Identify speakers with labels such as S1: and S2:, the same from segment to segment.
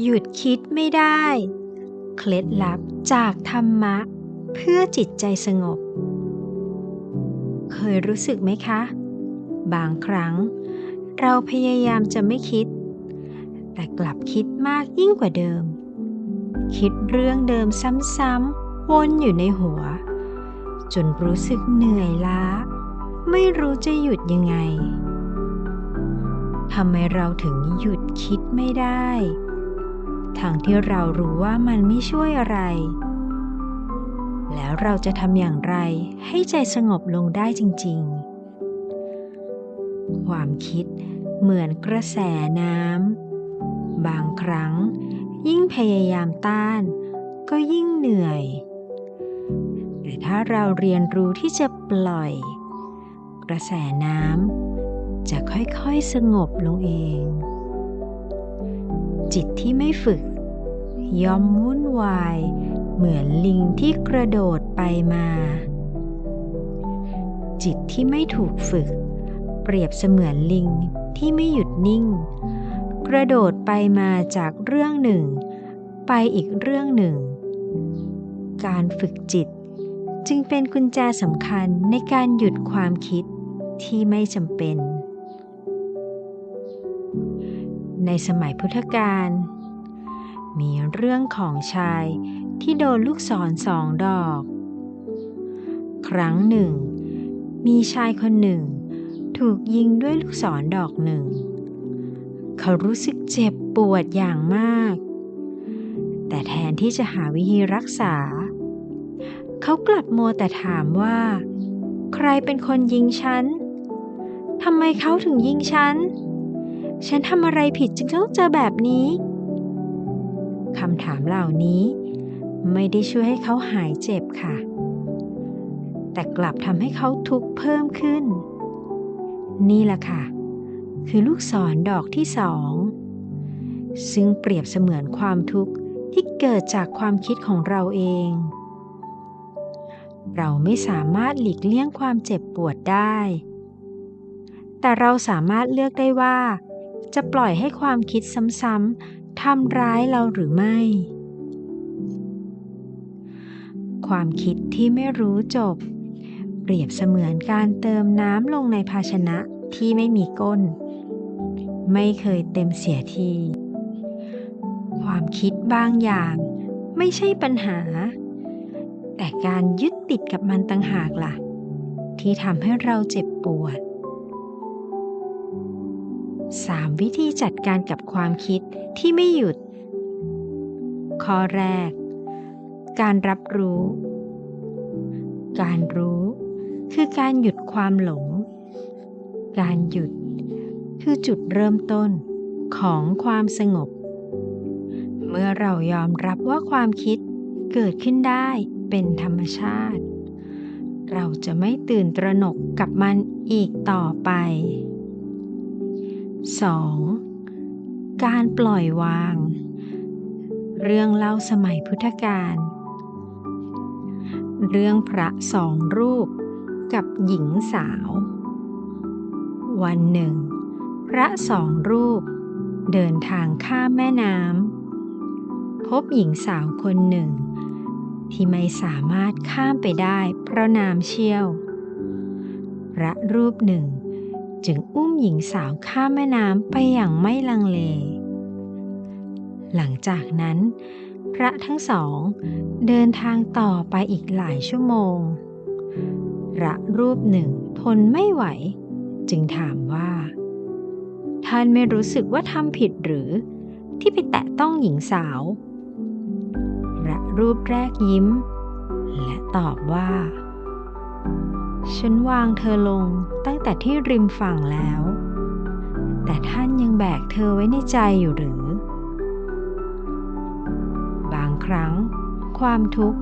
S1: หยุดคิดไม่ได้เคล็ดลับจากธรรมะเพื่อจิตใจสงบเคยรู้สึกไหมคะบางครั้งเราพยายามจะไม่คิดแต่กลับคิดมากยิ่งกว่าเดิมคิดเรื่องเดิมซ้ำๆวนอยู่ในหัวจนรู้สึกเหนื่อยล้าไม่รู้จะหยุดยังไงทำไมเราถึงหยุดคิดไม่ได้ทั้งที่เรารู้ว่ามันไม่ช่วยอะไรแล้วเราจะทำอย่างไรให้ใจสงบลงได้จริงๆความคิดเหมือนกระแสน้ำบางครั้งยิ่งพยายามต้านก็ยิ่งเหนื่อยแต่ถ้าเราเรียนรู้ที่จะปล่อยกระแสน้ำจะค่อยๆสงบลงเองจิตที่ไม่ฝึกย่อมวุ่นวายเหมือนลิงที่กระโดดไปมาจิตที่ไม่ถูกฝึกเปรียบเสมือนลิงที่ไม่หยุดนิ่งกระโดดไปมาจากเรื่องหนึ่งไปอีกเรื่องหนึ่งการฝึกจิตจึงเป็นกุญแจสำคัญในการหยุดความคิดที่ไม่จำเป็นในสมัยพุทธกาลมีเรื่องของชายที่โดนลูกศร2 ดอกครั้งหนึ่งมีชายคนหนึ่งถูกยิงด้วยลูกศรดอกหนึ่งเขารู้สึกเจ็บปวดอย่างมากแต่แทนที่จะหาวิธีรักษาเขากลับมัวแต่ถามว่าใครเป็นคนยิงฉันทำไมเขาถึงยิงฉันทำอะไรผิดจึงต้องเจอแบบนี้คำถามเหล่านี้ไม่ได้ช่วยให้เขาหายเจ็บค่ะแต่กลับทำให้เขาทุกข์เพิ่มขึ้นนี่แหละค่ะคือลูกศรดอกที่2ซึ่งเปรียบเสมือนความทุกข์ที่เกิดจากความคิดของเราเองเราไม่สามารถหลีกเลี่ยงความเจ็บปวดได้แต่เราสามารถเลือกได้ว่าจะปล่อยให้ความคิดซ้ำๆทำร้ายเราหรือไม่ความคิดที่ไม่รู้จบเปรียบเสมือนการเติมน้ำลงในภาชนะที่ไม่มีก้นไม่เคยเต็มเสียทีความคิดบางอย่างไม่ใช่ปัญหาแต่การยึดติดกับมันต่างหากล่ะที่ทำให้เราเจ็บปวด3 วิธีจัดการกับความคิดที่ไม่หยุดข้อแรกการรับรู้การรู้คือการหยุดความหลงการหยุดคือจุดเริ่มต้นของความสงบเมื่อเรายอมรับว่าความคิดเกิดขึ้นได้เป็นธรรมชาติเราจะไม่ตื่นตระหนกกับมันอีกต่อไป 2. การปล่อยวางเรื่องเล่าสมัยพุทธกาลเรื่องพระ2 รูปกับหญิงสาววันหนึ่งพระ2 รูปเดินทางข้ามแม่น้ำพบหญิงสาวคนหนึ่งที่ไม่สามารถข้ามไปได้เพราะน้ำเชี่ยวพระรูปหนึ่งจึงอุ้มหญิงสาวข้ามแม่น้ำไปอย่างไม่ลังเลหลังจากนั้นพระทั้งสองเดินทางต่อไปอีกหลายชั่วโมงพระรูปหนึ่งทนไม่ไหวจึงถามว่าท่านไม่รู้สึกว่าทำผิดหรือที่ไปแตะต้องหญิงสาวพระรูปแรกยิ้มและตอบว่าฉันวางเธอลงตั้งแต่ที่ริมฝั่งแล้วแต่ท่านยังแบกเธอไว้ในใจอยู่หรือบางครั้งความทุกข์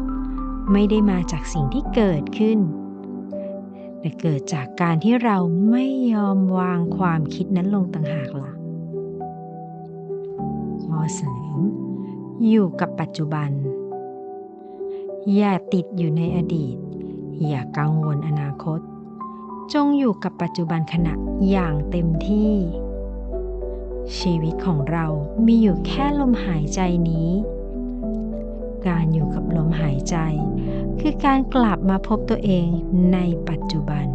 S1: ไม่ได้มาจากสิ่งที่เกิดขึ้นแต่เกิดจากการที่เราไม่ยอมวางความคิดนั้นลงต่างหากล่ะข้อ 3. อยู่กับปัจจุบันอย่าติดอยู่ในอดีตอย่ากังวลอนาคตจงอยู่กับปัจจุบันขณะอย่างเต็มที่ ชีวิตของเรามีอยู่แค่ลมหายใจนี้การอยู่กับลมหายใจคือการกลับมาพบตัวเองในปัจจุบัน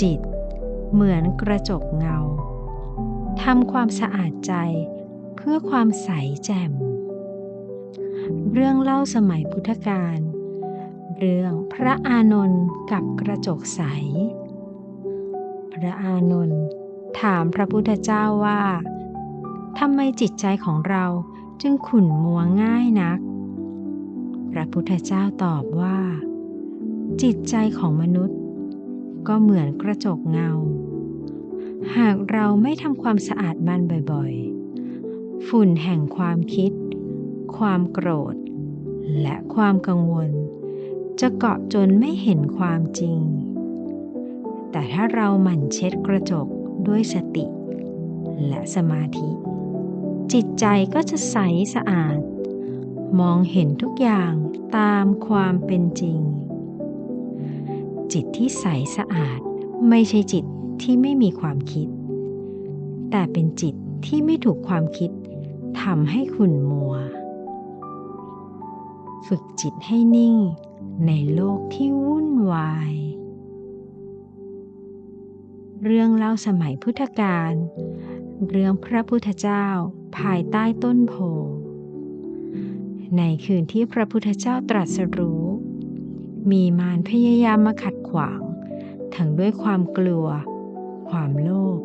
S1: จิตเหมือนกระจกเงาทำความสะอาดใจเพื่อความใสแจ่มเรื่องเล่าสมัยพุทธกาลเรื่องพระอานนท์กับกระจกใสพระอานนท์ถามพระพุทธเจ้าว่าทำไมจิตใจของเราจึงขุ่นมัวง่ายนักพระพุทธเจ้าตอบว่าจิตใจของมนุษย์ก็เหมือนกระจกเงาหากเราไม่ทำความสะอาดมันบ่อยๆฝุ่นแห่งความคิดความโกรธและความกังวลจะเกาะจนไม่เห็นความจริงแต่ถ้าเราหมั่นเช็ดกระจกด้วยสติและสมาธิจิตใจก็จะใสสะอาดมองเห็นทุกอย่างตามความเป็นจริงจิตที่ใสสะอาดไม่ใช่จิตที่ไม่มีความคิดแต่เป็นจิตที่ไม่ถูกความคิดทำให้ขุ่นมัวฝึกจิตให้นิ่งในโลกที่วุ่นวายเรื่องเล่าสมัยพุทธกาลเรื่องพระพุทธเจ้าภายใต้ต้นโพในคืนที่พระพุทธเจ้าตรัสรู้มีมารพยายามมาขัดขวางทั้งด้วยความกลัวความโลภ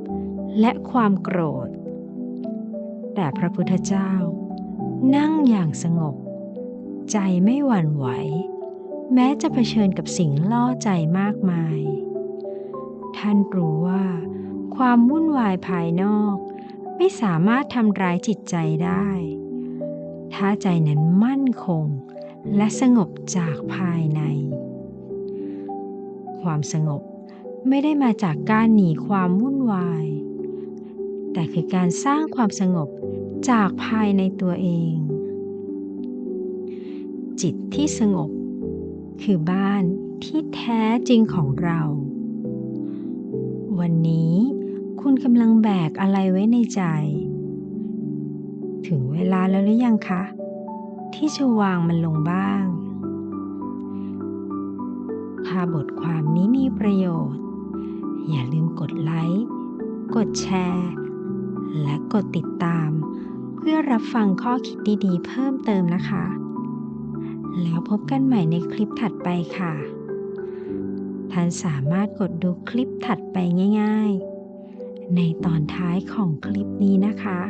S1: และความโกรธแต่พระพุทธเจ้านั่งอย่างสงบใจไม่หวั่นไหวแม้จะเผชิญกับสิ่งล่อใจมากมายท่านรู้ว่าความวุ่นวายภายนอกไม่สามารถทำร้ายจิตใจได้ถ้าใจนั้นมั่นคงและสงบจากภายในความสงบไม่ได้มาจากการหนีความวุ่นวายแต่คือการสร้างความสงบจากภายในตัวเองจิตที่สงบคือบ้านที่แท้จริงของเราวันนี้คุณกำลังแบกอะไรไว้ในใจถึงเวลาแล้วหรือยังคะที่จะวางมันลงบ้างถ้าบทความนี้มีประโยชน์อย่าลืมกดไลค์กดแชร์และกดติดตามเพื่อรับฟังข้อคิดดีๆเพิ่มเติมนะคะแล้วพบกันใหม่ในคลิปถัดไปค่ะท่านสามารถกดดูคลิปถัดไปง่ายๆในตอนท้ายของคลิปนี้นะคะ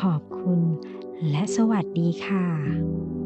S1: ขอบคุณและสวัสดีค่ะ